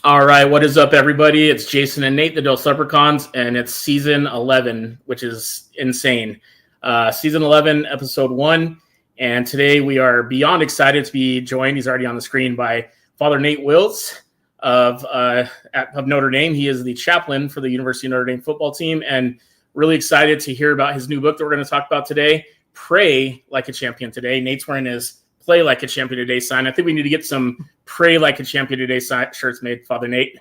All right, what is up, everybody? It's Jason and Nate, the Dos Leprechauns, and it's season 11, which is insane. Season 11, episode 1, and today we are beyond excited to be joined. He's already on the screen by Father Nate Wills of Notre Dame. He is the chaplain for the University of Notre Dame football team, and really excited to hear about his new book that we're going to talk about today, Pray Like a Champion Today. Nate's wearing his Play Like a Champion Today sign. I think we need to get some Pray Like a Champion Today shirts made, Father Nate.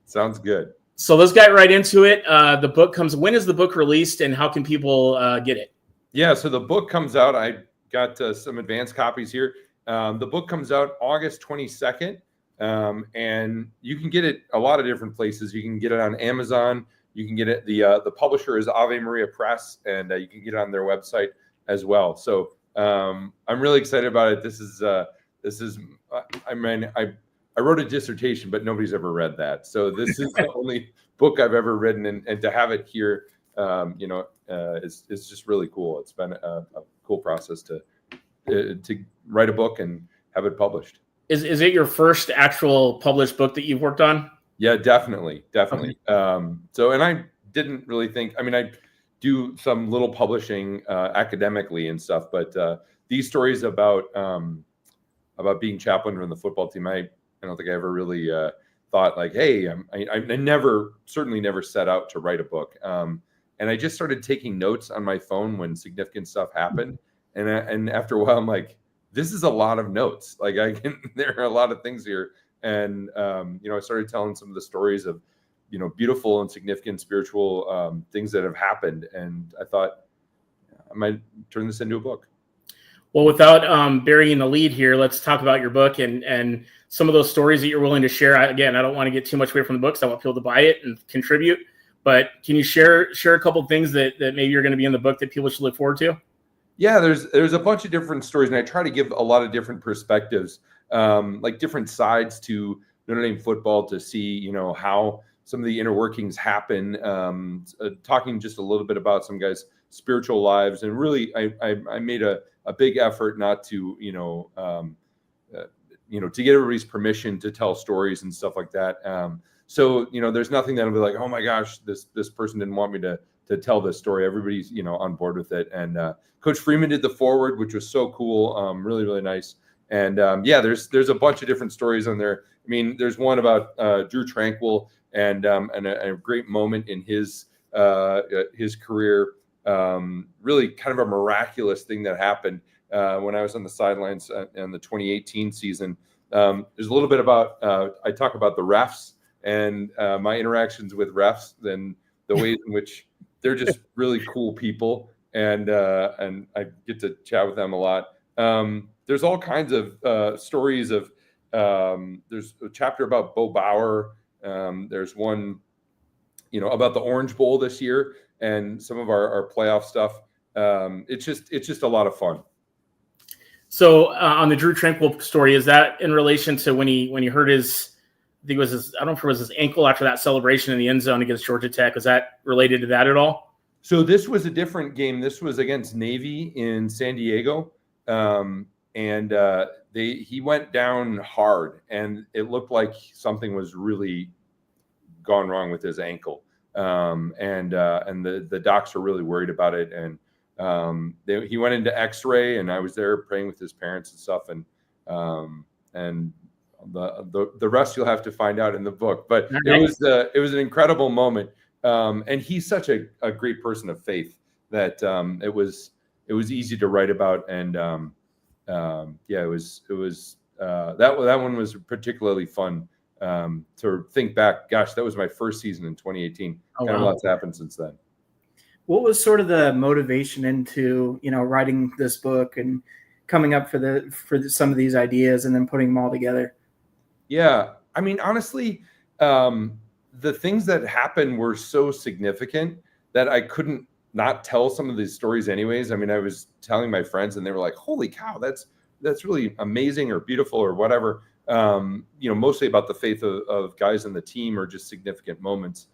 Sounds good. So let's get right into it. The book comes. When is the book released, and how can people get it? Yeah, so the book comes out. I got some advanced copies here. The book comes out August 22nd, and you can get it a lot of different places. You can get it on Amazon. You can get it. The publisher is Ave Maria Press, and you can get it on their website as well. So I'm really excited about it. This is I wrote a dissertation, but nobody's ever read that. So this is the only book I've ever written, and to have it here, it's just really cool. It's been a cool process to write a book and have it published. Is it your first actual published book that you've worked on? Yeah, definitely. Okay. And I didn't really think. I mean, I do some little publishing academically and stuff, but these stories about being chaplain from the football team, I don't think I ever really thought like, hey, I certainly never set out to write a book. And I just started taking notes on my phone when significant stuff happened. And after a while, I'm like, this is a lot of notes. Like there are a lot of things here. And, I started telling some of the stories of, beautiful and significant spiritual things that have happened. And I thought I might turn this into a book. Well, without burying the lead here, let's talk about your book and some of those stories that you're willing to share. I don't want to get too much away from the books. I want people to buy it and contribute. But can you share a couple of things that maybe you're going to be in the book that people should look forward to? Yeah, there's a bunch of different stories, and I try to give a lot of different perspectives, like different sides to Notre Dame football to see, how some of the inner workings happen. Talking just a little bit about some guys' spiritual lives, and really, I made a big effort not to, to get everybody's permission to tell stories and stuff like that. So there's nothing that'll be like, oh my gosh, this person didn't want me to tell this story. Everybody's on board with it. And Coach Freeman did the foreword, which was so cool, really really nice. And there's a bunch of different stories on there. I mean, there's one about Drew Tranquil and a great moment in his career. Really kind of a miraculous thing that happened when I was on the sidelines in the 2018 season. There's a little bit about I talk about the refs and my interactions with refs and the ways in which they're just really cool people, and I get to chat with them a lot. There's all kinds of stories of. There's a chapter about Bo Bauer. There's one, about the Orange Bowl this year and some of our playoff stuff. It's just a lot of fun. So on the Drew Tranquil story, is that in relation to when he hurt his? I think it was his. I don't know if it was his ankle after that celebration in the end zone against Georgia Tech. Was that related to that at all? So this was a different game. This was against Navy in San Diego, and he went down hard, and it looked like something was really gone wrong with his ankle. And the docs were really worried about it, and he went into X-ray, and I was there praying with his parents and stuff, and the rest you'll have to find out in the book. But it was an incredible moment, and he's such a great person of faith that it was easy to write about, and it was that one was particularly fun. To think back, gosh, that was my first season in 2018. Oh, kind of wow. lots happened since then. What was sort of the motivation into, writing this book and coming up for some of these ideas and then putting them all together? Yeah, I mean, honestly, the things that happened were so significant that I couldn't not tell some of these stories anyways. I mean, I was telling my friends and they were like, holy cow, that's really amazing or beautiful or whatever. Mostly about the faith of guys in the team or just significant moments.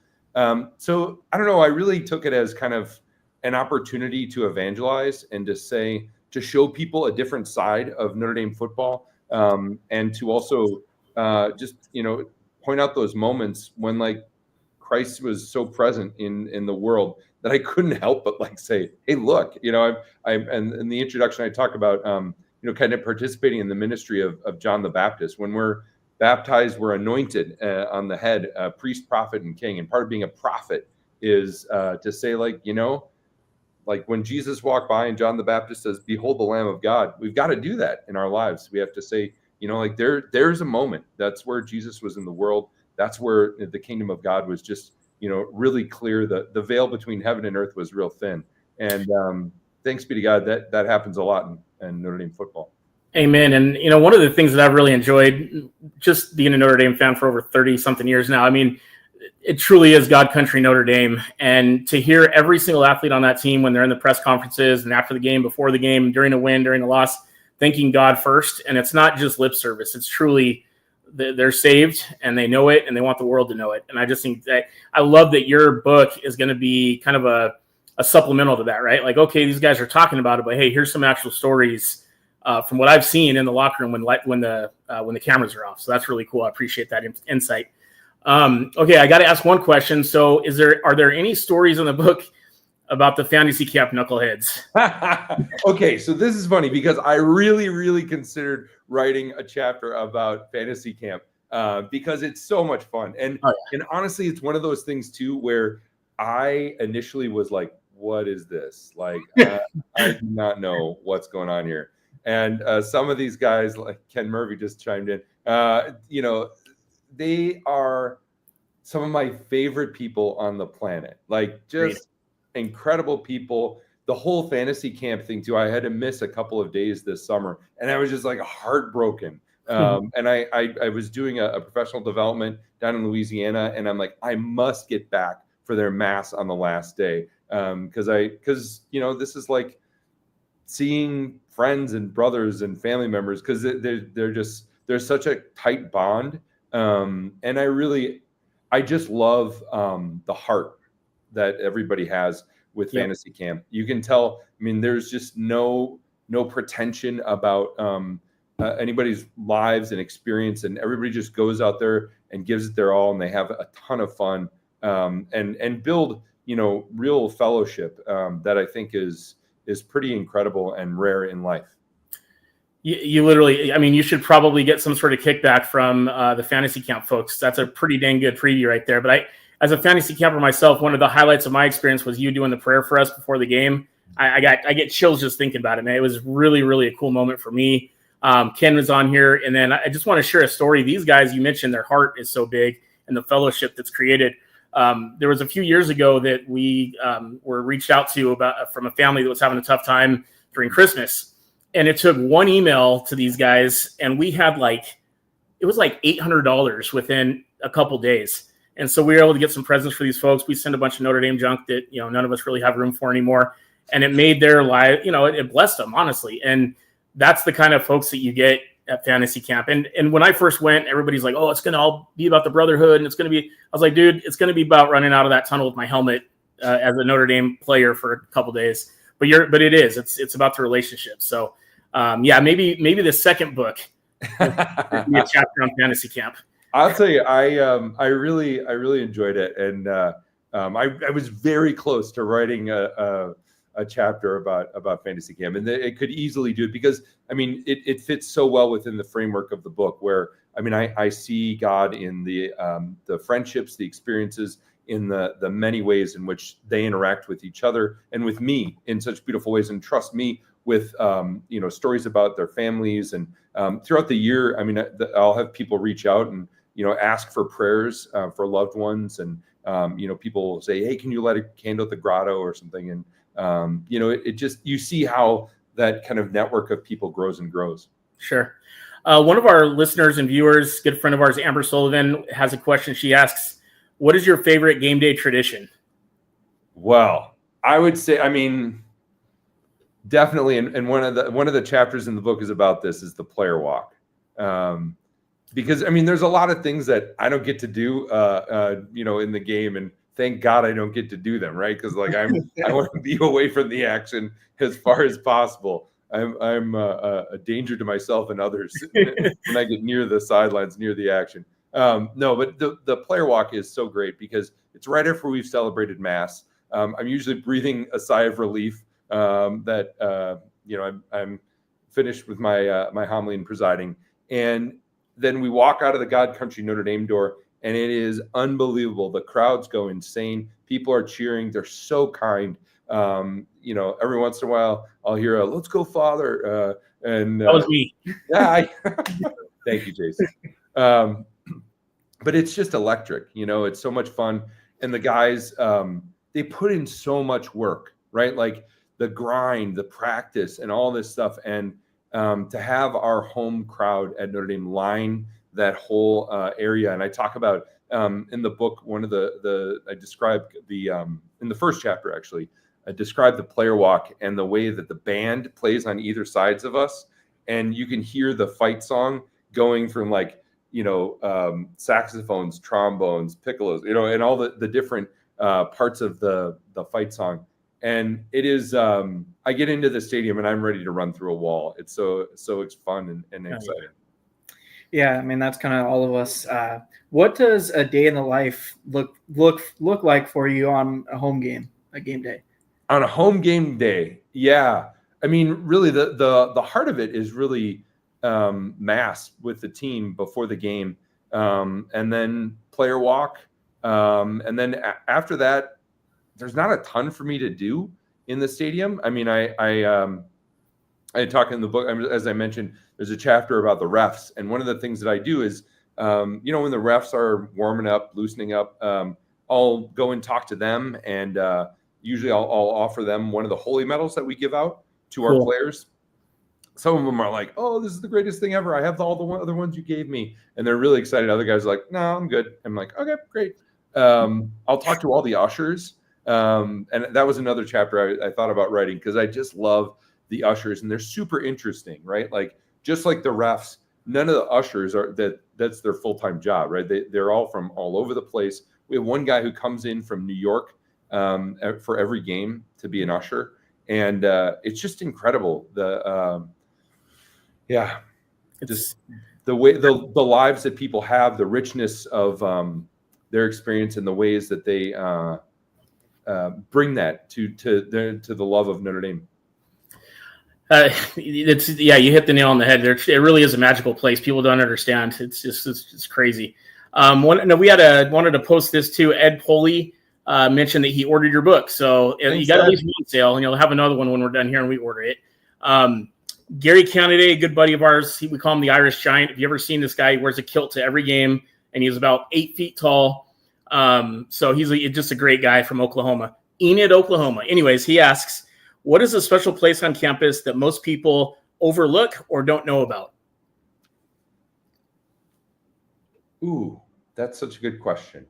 So I don't know. I really took it as kind of an opportunity to evangelize and to show people a different side of Notre Dame football, and to also just, point out those moments when like Christ was so present in the world that I couldn't help but like say, hey, look, and in the introduction, I talk about, kind of participating in the ministry of John the Baptist. When we're baptized, we're anointed on the head, priest, prophet, and king. And part of being a prophet is to say, like, like when Jesus walked by and John the Baptist says, behold the Lamb of God, we've got to do that in our lives. We have to say, like there's a moment. That's where Jesus was in the world. That's where the kingdom of God was just, really clear. The veil between heaven and earth was real thin. And thanks be to God that happens a lot in Notre Dame football. Amen. And, one of the things that I've really enjoyed, just being a Notre Dame fan for over 30 something years now, I mean, it truly is God country Notre Dame. And to hear every single athlete on that team when they're in the press conferences and after the game, before the game, during a win, during a loss, thanking God first. And it's not just lip service. It's truly they're saved and they know it and they want the world to know it. And I just think that I love that your book is going to be kind of a supplemental to that, right? Like, okay, these guys are talking about it, but hey, here's some actual stories from what I've seen in the locker room when the cameras are off. So that's really cool. I appreciate that insight. Okay, I got to ask one question. So, are there any stories in the book about the fantasy camp knuckleheads? Okay, so this is funny because I really, really considered writing a chapter about fantasy camp because it's so much fun. And honestly, it's one of those things too where I initially was like, "What is this?" Like, I do not know what's going on here. And some of these guys, like Ken Murphy, just chimed in. They are some of my favorite people on the planet. Like, just incredible people. The whole fantasy camp thing too. I had to miss a couple of days this summer, and I was just like heartbroken. And I was doing a professional development down in Louisiana, and I'm like, I must get back for their mass on the last day, because this is like seeing friends and brothers and family members, because there's such a tight bond, and I just love the heart that everybody has with fantasy camp. You can tell. I mean, there's just no pretension about anybody's lives and experience, and everybody just goes out there and gives it their all, and they have a ton of fun and build real fellowship that I think is pretty incredible and rare in life. You literally, I mean, you should probably get some sort of kickback from the fantasy camp folks. That's a pretty dang good preview right there. But as a fantasy camper myself, one of the highlights of my experience was you doing the prayer for us before the game. I get chills just thinking about it, man. It was really, really a cool moment for me. Ken was on here, and then I just want to share a story. These guys, you mentioned their heart is so big and the fellowship that's created. There was a few years ago that we were reached out to from a family that was having a tough time during Christmas. And it took one email to these guys, and we had it was like $800 within a couple days. And so we were able to get some presents for these folks. We sent a bunch of Notre Dame junk that, none of us really have room for anymore. And it made their life, it blessed them, honestly. And that's the kind of folks that you get at fantasy camp. And when I first went, everybody's like, oh, it's going to all be about the brotherhood. And it's going to be, I was like, dude, it's going to be about running out of that tunnel with my helmet as a Notre Dame player for a couple days. But it is, it's about the relationship. So maybe the second book will be a chapter on fantasy camp. I'll tell you, I really enjoyed it. And I was very close to writing a chapter about fantasy camp, and it could easily do it because it fits so well within the framework of the book, where I see God in the friendships, the experiences, in the many ways in which they interact with each other and with me in such beautiful ways, and trust me with stories about their families. And throughout the year, I'll have people reach out and ask for prayers for loved ones, and people will say, hey, can you light a candle at the grotto or something? And it just, you see how that kind of network of people grows and grows. Sure. One of our listeners and viewers, good friend of ours, Amber Sullivan, has a question. She asks, what is your favorite game day tradition? Well, I would say, definitely, and one of the chapters in the book is about this, is the player walk. Because there's a lot of things that I don't get to do in the game, and thank God I don't get to do them, right? Because I want to be away from the action as far as possible. I'm a danger to myself and others when I get near the sidelines, near the action. No, but the player walk is so great because it's right after we've celebrated Mass. I'm usually breathing a sigh of relief that I'm finished with my homily and presiding, and then we walk out of the God Country Notre Dame door, and it is unbelievable. The crowds go insane. People are cheering. They're so kind. Every once in a while, I'll hear a "Let's go, Father," and That was me. yeah, thank you, Jason. But it's just electric. It's so much fun, and the guys they put in so much work, right? Like the grind, the practice, and all this stuff, and to have our home crowd at Notre Dame line that whole area. And I talk about in the book, one of I described in the first chapter, actually, I described the player walk and the way that the band plays on either sides of us. And you can hear the fight song going from saxophones, trombones, piccolos, and all the different parts of the fight song. And it is, I get into the stadium and I'm ready to run through a wall. It's it's fun and exciting. Yeah, I mean, that's kind of all of us. What does a day in the life look like for you on a game day? On a home game day, yeah. I mean, really, the heart of it is really Mass with the team before the game, and then player walk, and then after that, there's not a ton for me to do in the stadium. I mean, I talk in the book, as I mentioned, there's a chapter about the refs. And one of the things that I do is, when the refs are warming up, loosening up, I'll go and talk to them. And usually I'll offer them one of the holy medals that we give out to our players. Some of them are like, "Oh, this is the greatest thing ever. I have all the other ones you gave me." And they're really excited. Other guys are like, "No, I'm good." I'm like, "Okay, great." I'll talk to all the ushers. And that was another chapter I thought about writing because I just love the ushers, and they're super interesting, right? Like just like the refs, none of the ushers that's their full-time job, right? They're all from all over the place. We have one guy who comes in from New York for every game to be an usher, and it's just incredible. Just the way the lives that people have, the richness of their experience, and the ways that they bring that to the love of Notre Dame. You hit the nail on the head. It really is a magical place. People don't understand. It's crazy. Wanted to post this too. Ed Poley mentioned that he ordered your book, so you got at least one sale, and you'll have another one when we're done here and we order it. Gary Canaday, a good buddy of ours, we call him the Irish Giant. Have you ever seen this guy? He wears a kilt to every game, and he's about 8 feet tall. So he's just a great guy from Oklahoma, Enid, Oklahoma. Anyways, he asks, what is a special place on campus that most people overlook or don't know about? Ooh, that's such a good question.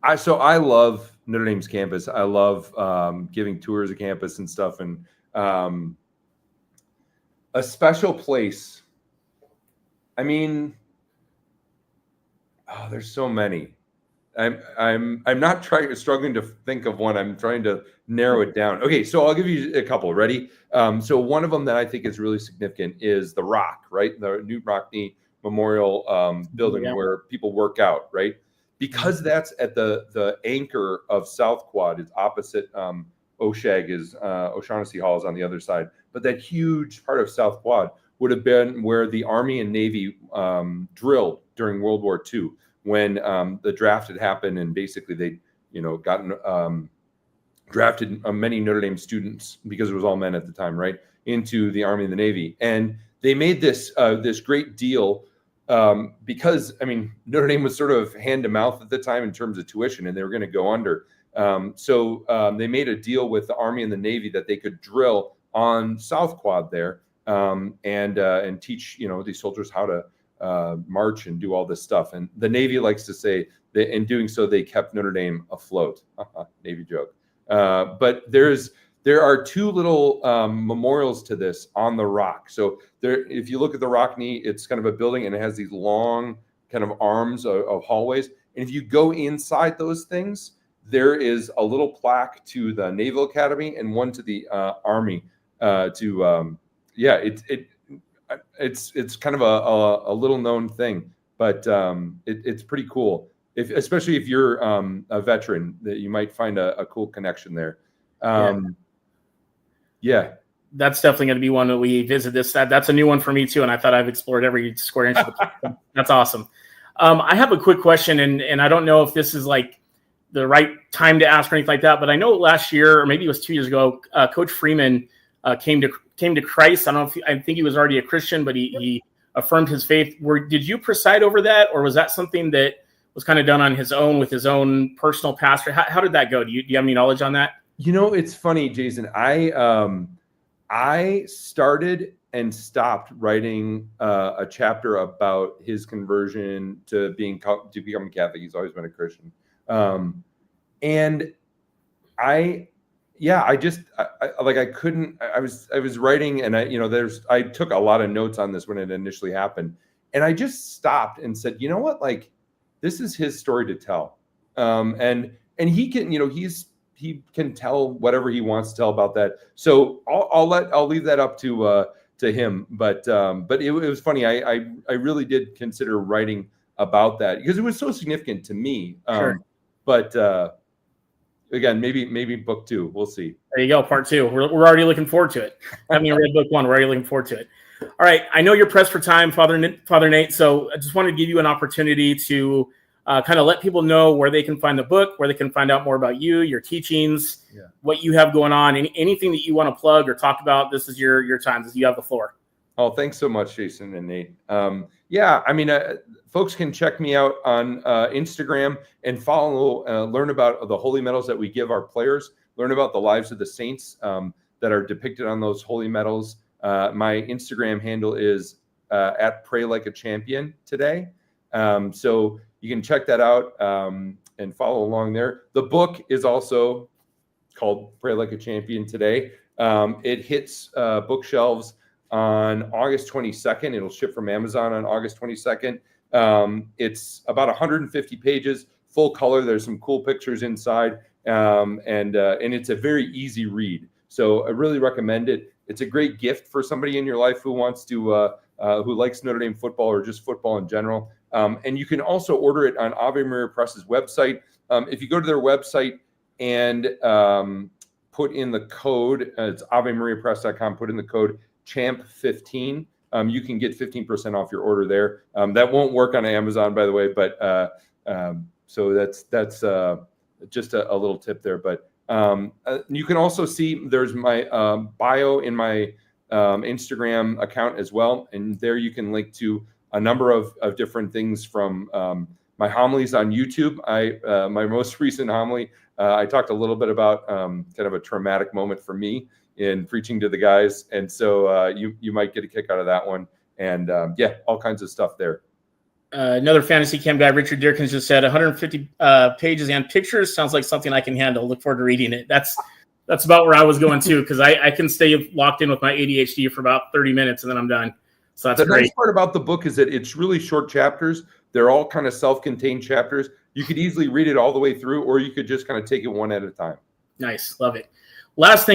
I love Notre Dame's campus. I love giving tours of campus and stuff. And a special place. I mean, there's so many. I'm not struggling to think of one. I'm trying to narrow it down. Okay, so I'll give you a couple. Ready? So one of them that I think is really significant is the Rock, right? The Newt Rockne Memorial building where people work out, right? Because that's at the anchor of South Quad. It's opposite O'Shaughnessy Hall is on the other side. But that huge part of South Quad would have been where the Army and Navy drilled during World War II. When the draft had happened, and basically they, gotten drafted many Notre Dame students, because it was all men at the time, right, into the Army and the Navy, and they made this great deal because Notre Dame was sort of hand to mouth at the time in terms of tuition, and they were going to go under. So they made a deal with the Army and the Navy that they could drill on South Quad there and teach these soldiers how to march and do all this stuff. And the Navy likes to say that in doing so, they kept Notre Dame afloat. Navy joke. But there are two little memorials to this on the Rock. So there, if you look at the Rockne, it's kind of a building, and it has these long kind of arms of hallways. And if you go inside those things, there is a little plaque to the Naval Academy and one to the Army It's kind of a little known thing, but it's pretty cool. Especially if you're a veteran, that you might find a cool connection there. That's definitely going to be one that we visit. That's a new one for me too, and I thought I've explored every square inch of the place. That's awesome. I have a quick question, and I don't know if this is like the right time to ask or anything like that, but I know last year, or maybe it was 2 years ago, Coach Freeman came to Christ. I think he was already a Christian, but he affirmed his faith. Did you preside over that, or was that something that was kind of done on his own with his own personal pastor? How did that go? Do you have any knowledge on that? It's funny, Jason. I started and stopped writing a chapter about his conversion to becoming Catholic. He's always been a Christian. And I was writing, and I took a lot of notes on this when it initially happened, and I just stopped and said, you know what, like, this is his story to tell. And he can, he can tell whatever he wants to tell about that. So I'll leave that up to him. But it was funny. I really did consider writing about that because it was so significant to me. Sure. But again, maybe book 2. We'll see. There you go, part 2. We're already looking forward to it. Having read book 1, we're already looking forward to it. All right, I know you're pressed for time, Father Nate. So I just wanted to give you an opportunity to kind of let people know where they can find the book, where they can find out more about you, your teachings, what you have going on, and anything that you want to plug or talk about. This is your time. You have the floor. Oh, thanks so much, Jason and Nate. Folks can check me out on Instagram and learn about the holy medals that we give our players, learn about the lives of the saints that are depicted on those holy medals. My Instagram handle is at Pray Like a Champion today. So you can check that out and follow along there. The book is also called Pray Like a Champion today. It hits bookshelves on August 22nd. It'll ship from Amazon on August 22nd. It's about 150 pages, full color. There's some cool pictures inside, and it's a very easy read. So I really recommend it. It's a great gift for somebody in your life who wants to, who likes Notre Dame football or just football in general. And you can also order it on Ave Maria Press's website. If you go to their website and put in the code, it's AveMariaPress.com, put in the code CHAMP15, you can get 15% off your order there. That won't work on Amazon, by the way, but so that's just a little tip there. But you can also see there's my bio in my Instagram account as well, and there you can link to a number of different things from my homilies on YouTube. My most recent homily, I talked a little bit about kind of a traumatic moment for me in preaching to the guys, and so you might get a kick out of that one, and all kinds of stuff there. Another fantasy camp guy, Richard Dearkins, just said 150 pages and pictures sounds like something I can handle. Look forward to reading it. That's about where I was going too, because I can stay locked in with my ADHD for about 30 minutes and then I'm done. So that's great. The nice part about the book is that it's really short chapters. They're all kind of self-contained chapters. You could easily read it all the way through, or you could just kind of take it one at a time. Nice. Love it. Last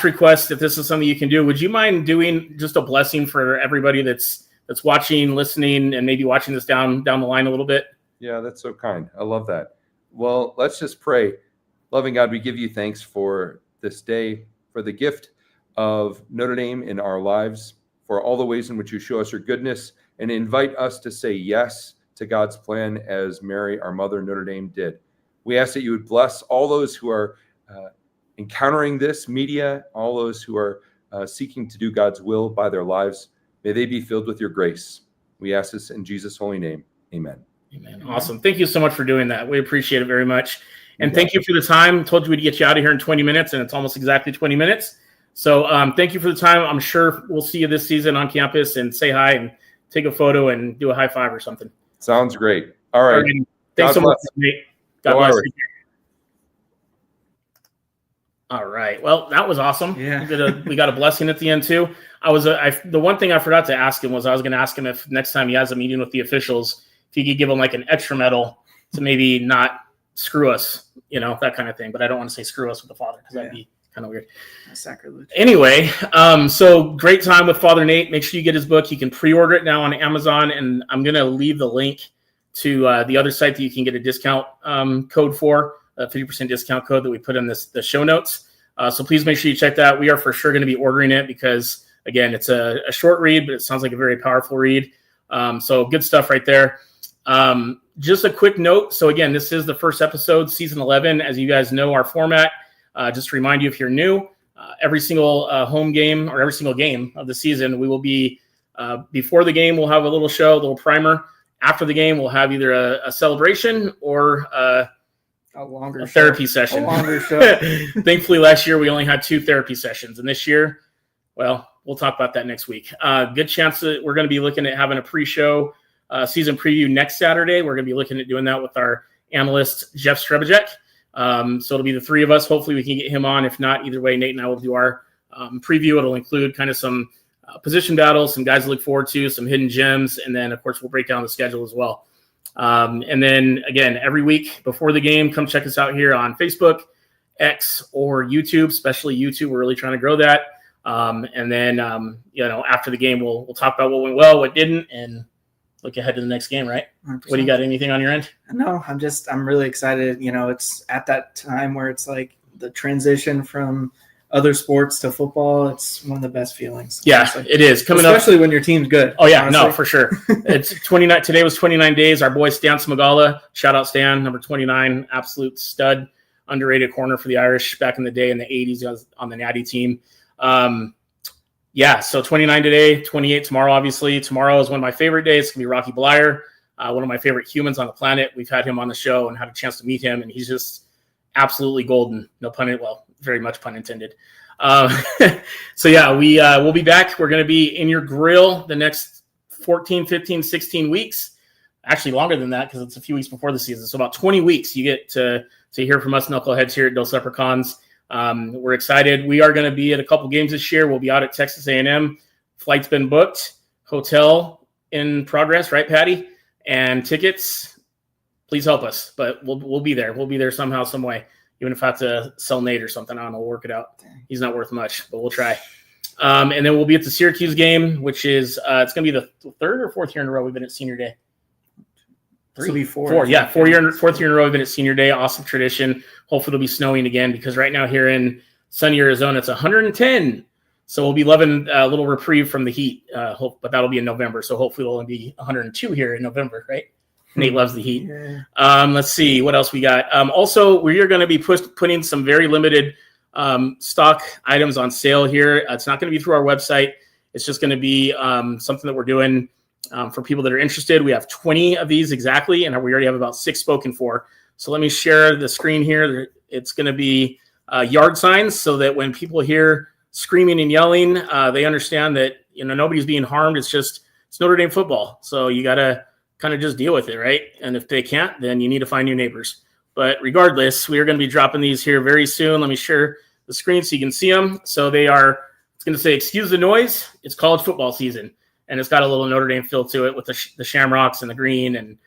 request, if this is something you can do, would you mind doing just a blessing for everybody that's watching, listening, and maybe watching this down the line a little bit? Yeah, that's so kind. I love that. Well, let's just pray. Loving God, we give you thanks for this day, for the gift of Notre Dame in our lives, for all the ways in which you show us your goodness and invite us to say yes to God's plan as Mary, our mother, Notre Dame, did. We ask that you would bless all those who are encountering this media, all those who are seeking to do God's will by their lives. May they be filled with your grace. We ask this in Jesus' holy name. Amen. Amen. Awesome. Thank you so much for doing that. We appreciate it very much. And thank you for the time. I told you we'd get you out of here in 20 minutes, and it's almost exactly 20 minutes. So thank you for the time. I'm sure we'll see you this season on campus and say hi and take a photo and do a high five or something. Sounds great. All right. Thanks so much, Nate. God bless you. All right. Well, that was awesome. Yeah. We got a blessing at the end too. The one thing I forgot to ask him was I was going to ask him if next time he has a meeting with the officials, if he could give him like an extra medal to maybe not screw us, that kind of thing. But I don't want to say screw us with the father because that'd be Kind of weird. Sacrilege. Anyway, so great time with Father Nate. Make sure you get his book. You can pre-order it now on Amazon, and I'm going to leave the link to the other site that you can get a discount code for, a 50% discount code that we put in the show notes. So please make sure you check that. We are for sure going to be ordering it because, again, it's a short read, but it sounds like a very powerful read. So good stuff right there. Just a quick note. So again, this is the first episode, season 11. As you guys know, our format, just to remind you if you're new, every single home game or every single game of the season, we will be, before the game, we'll have a little show, a little primer. After the game, we'll have either a celebration or a longer therapy session. A longer show. Thankfully, last year we only had 2 therapy sessions. And this year, well, we'll talk about that next week. Good chance that we're going to be looking at having a pre-show season preview next Saturday. We're going to be looking at doing that with our analyst, Jeff Strebacek. So it'll be the 3 of us. Hopefully we can get him on. If not, either way, Nate and I will do our preview. It'll include kind of some position battles, some guys to look forward to, some hidden gems, and then, of course, we'll break down the schedule as well. And then, again, every week before the game, come check us out here on Facebook, X, or YouTube, especially YouTube. We're really trying to grow that. And then, after the game, we'll talk about what went well, what didn't, and look ahead to the next game, right? 100%. What do you got? Anything on your end? No, I'm really excited. It's at that time where it's like the transition from other sports to football. It's one of the best feelings. Yeah, honestly. It is coming especially when your team's good. Oh yeah, honestly. No, for sure. It's 29. Today was 29 days. Our boy Stan Smagala, shout out Stan, number 29, absolute stud, underrated corner for the Irish back in the day in the 80s. He was on the Natty team. So 29 today, 28 tomorrow, obviously. Tomorrow is one of my favorite days. It's going to be Rocky Bleier, one of my favorite humans on the planet. We've had him on the show and had a chance to meet him, and he's just absolutely golden. No pun, well, very much pun intended. We'll be back. We're going to be in your grill the next 14, 15, 16 weeks. Actually, longer than that because it's a few weeks before the season. So about 20 weeks you get to hear from us knuckleheads here at Dos Leprechauns. We're excited. We are going to be at a couple games this year. We'll be out at Texas A&M. Flight's been booked. Hotel in progress, right, Patty? And tickets, please help us. But we'll be there. We'll be there somehow, some way. Even if I have to sell Nate or something, I don't know. We'll work it out. He's not worth much, but we'll try. And then we'll be at the Syracuse game, which is it's going to be the 3rd or 4th year in a row we've been at Senior Day. 3, it'll be 4. 4, yeah. 4th year in a row we've been at Senior Day. Awesome tradition. Hopefully it'll be snowing again because right now here in sunny Arizona, it's 110. So we'll be loving a little reprieve from the heat. But that'll be in November. So hopefully it'll only be 102 here in November, right? Nate loves the heat. Yeah. Let's see what else we got. Also, we are going to be putting some very limited stock items on sale here. It's not going to be through our website. It's just going to be something that we're doing for people that are interested. We have 20 of these exactly, and we already have about 6 spoken for. So let me share the screen here. It's going to be yard signs so that when people hear screaming and yelling, they understand that nobody's being harmed. It's Notre Dame football. So you got to kind of just deal with it, right? And if they can't, then you need to find new neighbors. But regardless, we are going to be dropping these here very soon. Let me share the screen so you can see them. So it's going to say, excuse the noise. It's college football season. And it's got a little Notre Dame feel to it with the shamrocks and the green and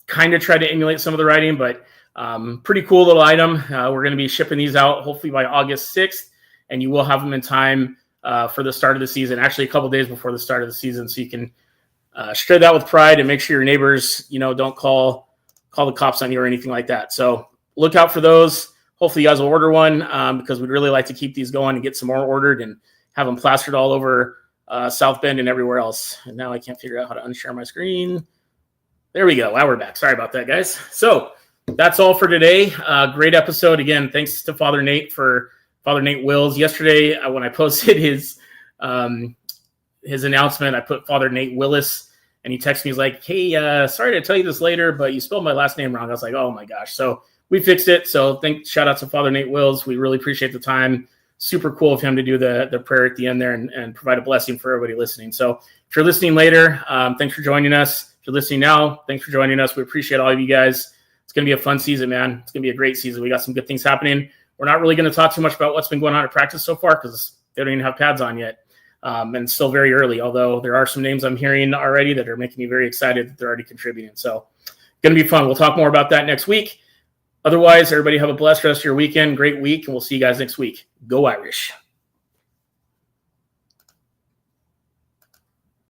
kind of try to emulate some of the writing, but pretty cool little item. We're going to be shipping these out hopefully by August 6th, and you will have them in time for the start of the season, actually a couple days before the start of the season, so you can shred that with pride and make sure your neighbors, don't call the cops on you or anything like that. So look out for those. Hopefully you guys will order one because we'd really like to keep these going and get some more ordered and have them plastered all over South Bend and everywhere else. And now I can't figure out how to unshare my screen. There we go. Wow, we're back. Sorry about that, guys. So that's all for today. Great episode. Again, thanks to Father Nate Wills. Yesterday, when I posted his announcement, I put Father Nate Willis, and he texted me. He's like, hey, sorry to tell you this later, but you spelled my last name wrong. I was like, oh my gosh. So we fixed it. So shout out to Father Nate Wills. We really appreciate the time. Super cool of him to do the prayer at the end there and provide a blessing for everybody listening. So if you're listening later, thanks for joining us. If you're listening now, thanks for joining us. We appreciate all of you guys. It's going to be a fun season, man. It's going to be a great season. We got some good things happening. We're not really going to talk too much about what's been going on at practice so far because they don't even have pads on yet. And it's still very early, although there are some names I'm hearing already that are making me very excited that they're already contributing. So going to be fun. We'll talk more about that next week. Otherwise, everybody have a blessed rest of your weekend. Great week, and we'll see you guys next week. Go Irish.